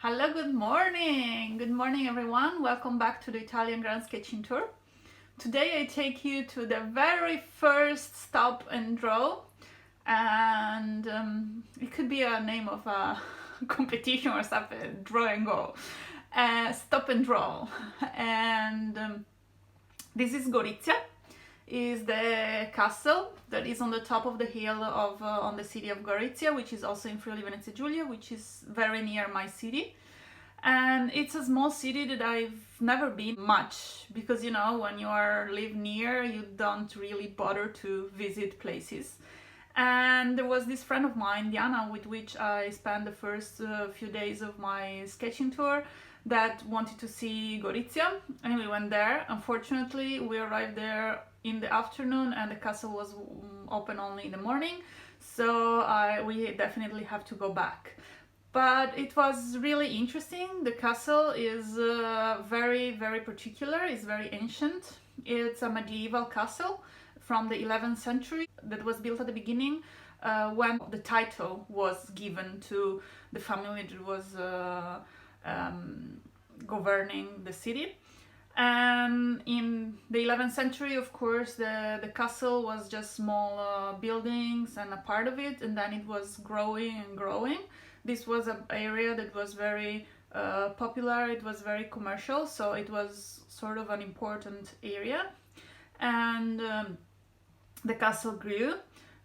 Hello, good morning! Good morning, everyone. Welcome back to the Italian Grand Sketching Tour. Today I take you to the very first stop and draw, and it could be a name of a competition or something, draw and go. Stop and draw. And this is Gorizia, is the castle that is on the top of the hill of on the city of Gorizia, which is also in Friuli Venezia Giulia, which is very near my city. And it's a small city that I've never been much, because you know, when you live near, you don't really bother to visit places. And there was this friend of mine, Diana, with which I spent the first few days of my sketching tour, that wanted to see Gorizia, and we went there. Unfortunately, we arrived there in the afternoon and the castle was open only in the morning, so we definitely have to go back. But it was really interesting. The castle is very, very particular. It's very ancient. It's a medieval castle from the 11th century that was built at the beginning when the title was given to the family that was governing the city. And in the 11th century, of course, the castle was just small buildings and a part of it, and then it was growing and growing. This was an area that was very popular, it was very commercial, so it was sort of an important area. And the castle grew.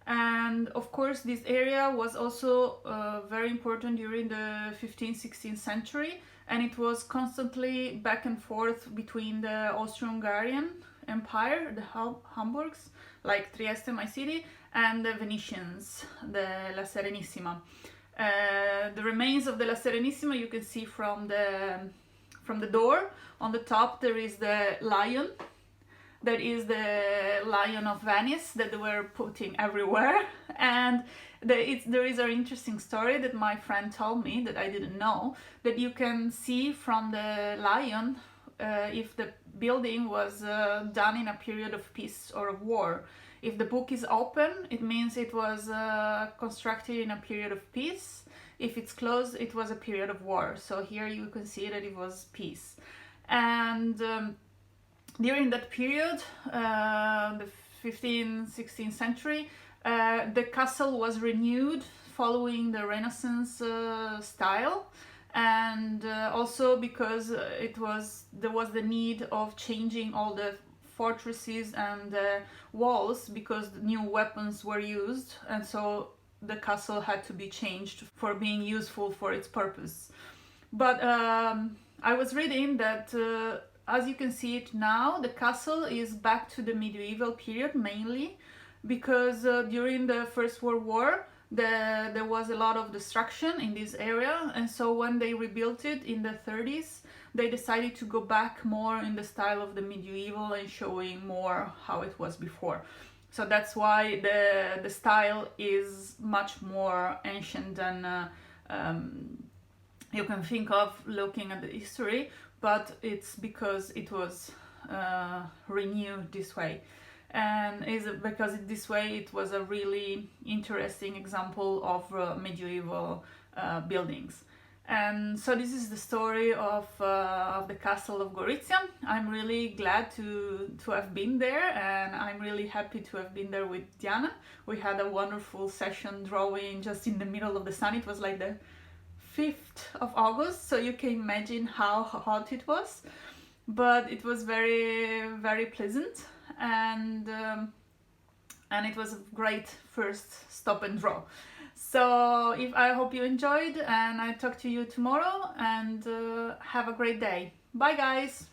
And of course, this area was also very important during the 15th, 16th century, and it was constantly back and forth between the Austro-Hungarian Empire, the Hamburgs, like Trieste, my city, and the Venetians, the La Serenissima. The remains of the La Serenissima you can see from the door. On the top there is the lion. That is the Lion of Venice that they were putting everywhere. And there is an interesting story that my friend told me that I didn't know, that you can see from the lion if the building was done in a period of peace or of war. If the book is open, it means it was constructed in a period of peace. If it's closed, it was a period of war. So here you can see that it was peace. And during that period, the 15th, 16th century, the castle was renewed following the Renaissance style. And also because there was the need of changing all the fortresses and walls, because new weapons were used, and so the castle had to be changed for being useful for its purpose. But I was reading that as you can see it now, the castle is back to the medieval period mainly, because during the First World War there was a lot of destruction in this area, and so when they rebuilt it in the 30s, they decided to go back more in the style of the medieval and showing more how it was before. So that's why the style is much more ancient than you can think of looking at the history, but it's because it was renewed this way. And is because this way it was a really interesting example of medieval buildings. And so this is the story of the castle of Gorizia. I'm really glad to have been there, and I'm really happy to have been there with Diana. We had a wonderful session drawing just in the middle of the sun. It was like the 5th of August, so you can imagine how hot it was. But it was very, very pleasant, and it was a great first stop and draw. So I hope you enjoyed, and I talk to you tomorrow, and have a great day. Bye guys!